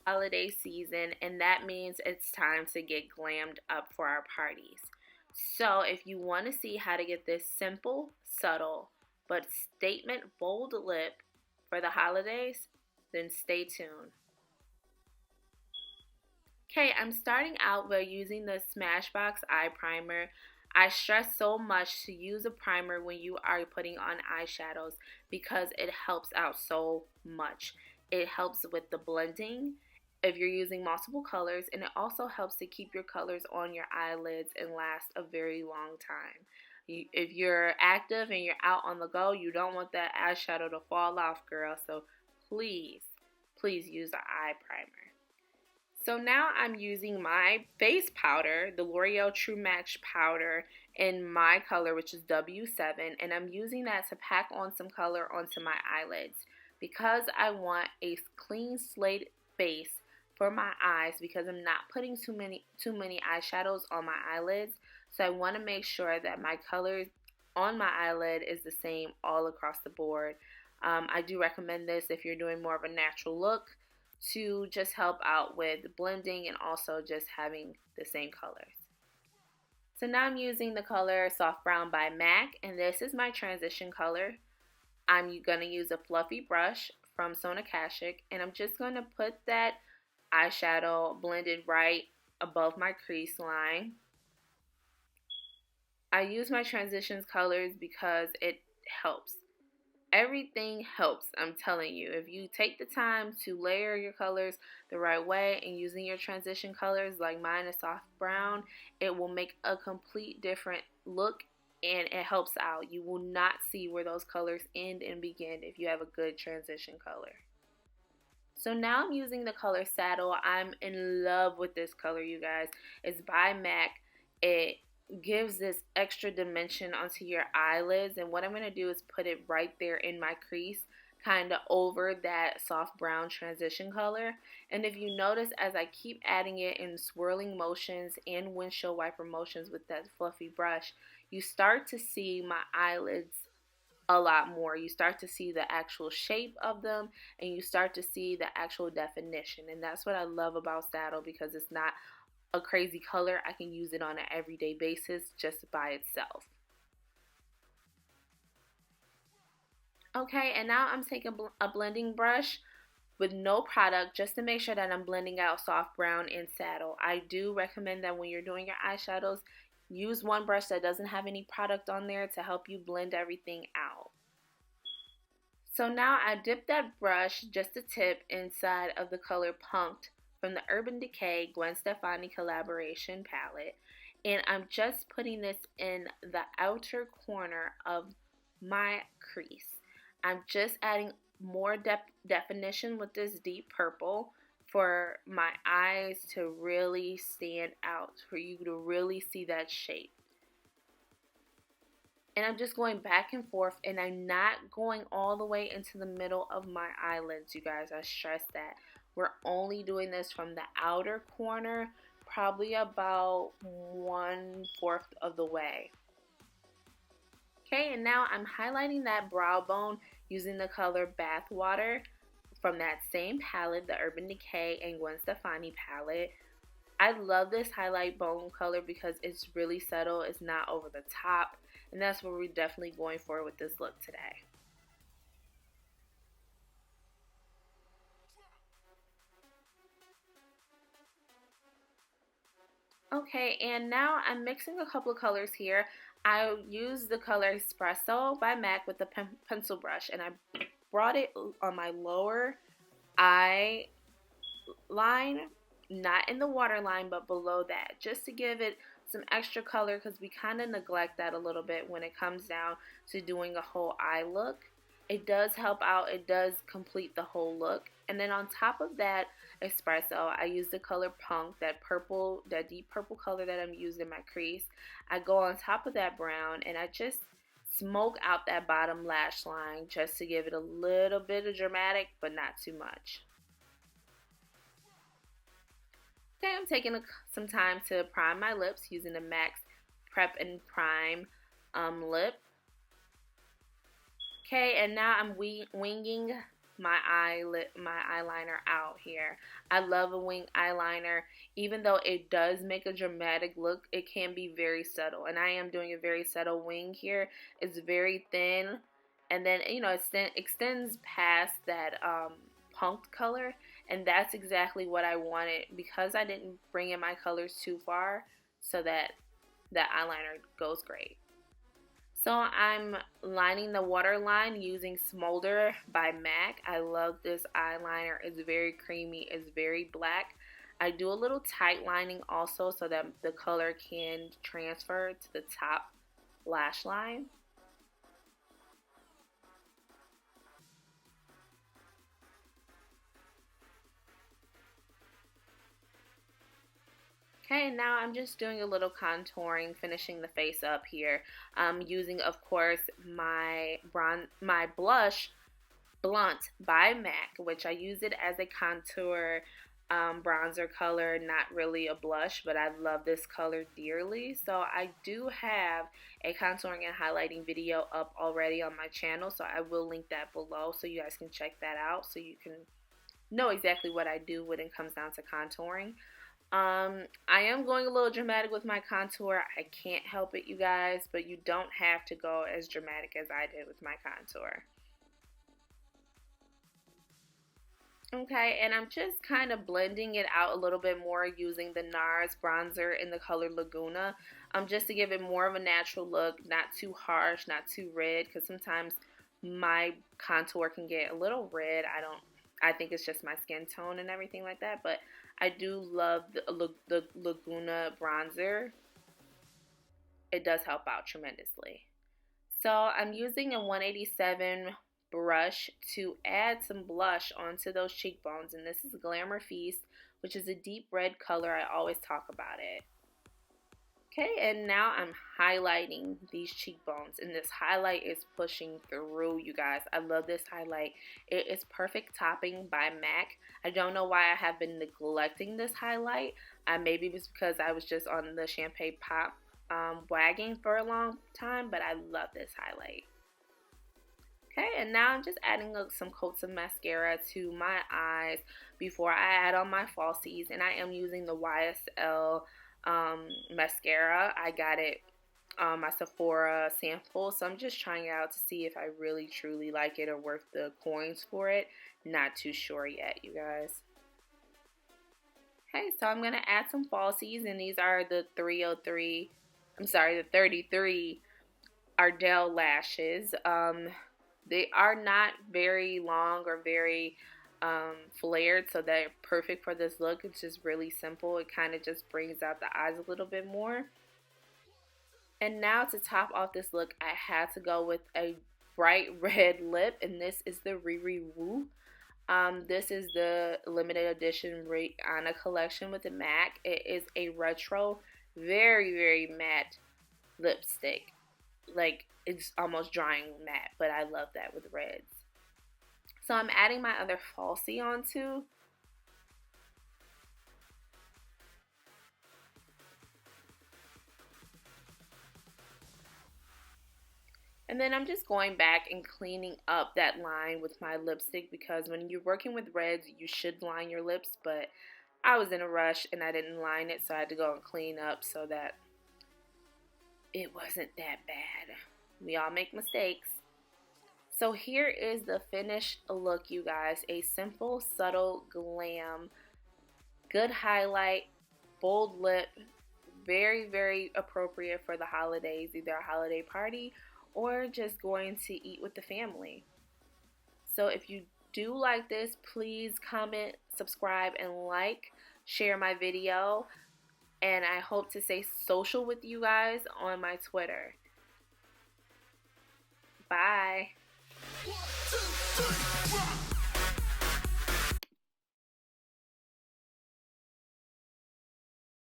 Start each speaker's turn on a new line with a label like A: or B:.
A: holiday season, and that means it's time to get glammed up for our parties. So if you want to see how to get this simple, subtle, but statement bold lip for the holidays, then stay tuned. Okay, I'm starting out by using the Smashbox Eye Primer. I stress so much to use a primer when you are putting on eyeshadows because it helps out so much. It helps with the blending if you're using multiple colors, and it also helps to keep your colors on your eyelids and last a very long time. If you're active and you're out on the go, you don't want that eyeshadow to fall off, girl. So please, please use the eye primer. So now I'm using my face powder, the L'Oreal True Match powder in my color, which is W7, and I'm using that to pack on some color onto my eyelids because I want a clean slate base for my eyes because I'm not putting too many eyeshadows on my eyelids. So I want to make sure that my color on my eyelid is the same all across the board. I do recommend this if you're doing more of a natural look, to just help out with blending and also just having the same colors. So now I'm using the color Soft Brown by MAC, and this is my transition color. I'm going to use a fluffy brush from Sona Kashuk, and I'm just going to put that eyeshadow blended right above my crease line. I use my transitions colors because it helps. Everything helps, I'm telling you. If you take the time to layer your colors the right way and using your transition colors like mine is soft brown, it will make a complete different look and it helps out. You will not see where those colors end and begin if you have a good transition color. So now I'm using the color Saddle. I'm in love with this color, you guys. It's by MAC. It gives this extra dimension onto your eyelids, and what I'm going to do is put it right there in my crease, kind of over that soft brown transition color. And if you notice, as I keep adding it in swirling motions and windshield wiper motions with that fluffy brush, you start to see my eyelids a lot more. You start to see the actual shape of them, and you start to see the actual definition, and that's what I love about Saddle because it's not a crazy color. I can use it on an everyday basis just by itself. Okay, and now I'm taking a blending brush with no product just to make sure that I'm blending out soft brown and Saddle. I do recommend that when you're doing your eyeshadows, use one brush that doesn't have any product on there to help you blend everything out. So now I dip that brush, just a tip, inside of the color Punked from the Urban Decay Gwen Stefani collaboration palette, and I'm just putting this in the outer corner of my crease. I'm just adding more definition with this deep purple for my eyes to really stand out, for you to really see that shape. And I'm just going back and forth, and I'm not going all the way into the middle of my eyelids, you guys. I stress that. We're only doing this from the outer corner, probably about 1/4 of the way. Okay, and now I'm highlighting that brow bone using the color Bathwater from that same palette, the Urban Decay and Gwen Stefani palette. I love this highlight bone color because it's really subtle, it's not over the top, and that's what we're definitely going for with this look today. Okay, and now I'm mixing a couple of colors here. I use the color Espresso by MAC with the pencil brush, and I brought it on my lower eye line, not in the waterline, but below that, just to give it some extra color because we kind of neglect that a little bit when it comes down to doing a whole eye look. It does help out, it does complete the whole look. And then on top of that Espresso, I use the color Punk, that purple, that deep purple color that I'm using in my crease. I go on top of that brown and I just smoke out that bottom lash line just to give it a little bit of dramatic, but not too much. Okay, I'm taking some time to prime my lips using the MAC Prep and Prime lip. Okay, and now I'm winging my eyeliner out here. I love a wing eyeliner. Even though it does make a dramatic look, it can be very subtle. And I am doing a very subtle wing here. It's very thin. And then, you know, it extends past that punked color. And that's exactly what I wanted, because I didn't bring in my colors too far, so that eyeliner goes great. So I'm lining the waterline using Smolder by MAC. I love this eyeliner. It's very creamy. It's very black. I do a little tight lining also so that the color can transfer to the top lash line. Okay, now I'm just doing a little contouring, finishing the face up here. I'm using, of course, my blush Blunt by MAC, which I use it as a contour bronzer color, not really a blush, but I love this color dearly. So I do have a contouring and highlighting video up already on my channel, so I will link that below so you guys can check that out, so you can know exactly what I do when it comes down to contouring. I am going a little dramatic with my contour. I can't help it, you guys, but you don't have to go as dramatic as I did with my contour. Okay, and I'm just kind of blending it out a little bit more using the NARS bronzer in the color Laguna, just to give it more of a natural look, not too harsh, not too red, because sometimes my contour can get a little red. I think it's just my skin tone and everything like that, but I do love the Laguna bronzer. It does help out tremendously. So I'm using a 187 brush to add some blush onto those cheekbones, and this is Glamour Feast, which is a deep red color. I always talk about it. Okay, and now I'm highlighting these cheekbones, and this highlight is pushing through, you guys. I love this highlight. It is Perfect Topping by MAC. I don't know why I have been neglecting this highlight. Maybe it was because I was just on the Champagne Pop wagon for a long time, but I love this highlight. Okay, and now I'm just adding some coats of mascara to my eyes before I add on my falsies, and I am using the YSL mascara. I got it my Sephora sample, so I'm just trying it out to see if I really truly like it or worth the coins for it. Not too sure yet, you guys. Okay, so I'm gonna add some falsies, and these are the 33 Ardel Lashes. They are not very long or very flared, so they're perfect for this look. It's just really simple. It kind of just brings out the eyes a little bit more. And now to top off this look, I had to go with a bright red lip, and this is the RIRI Woo. This is the limited edition Rihanna collection with the MAC. It is a retro, very, very matte lipstick. Like, it's almost drying matte, but I love that with reds. So I'm adding my other falsie onto. And then I'm just going back and cleaning up that line with my lipstick, because when you're working with reds, you should line your lips, but I was in a rush and I didn't line it, so I had to go and clean up so that it wasn't that bad. We all make mistakes. So here is the finished look, you guys. A simple, subtle glam, good highlight, bold lip, very, very appropriate for the holidays, either a holiday party or just going to eat with the family. So if you do like this, please comment, subscribe, and like, share my video, and I hope to stay social with you guys on my Twitter. Bye. 1, 2, 3,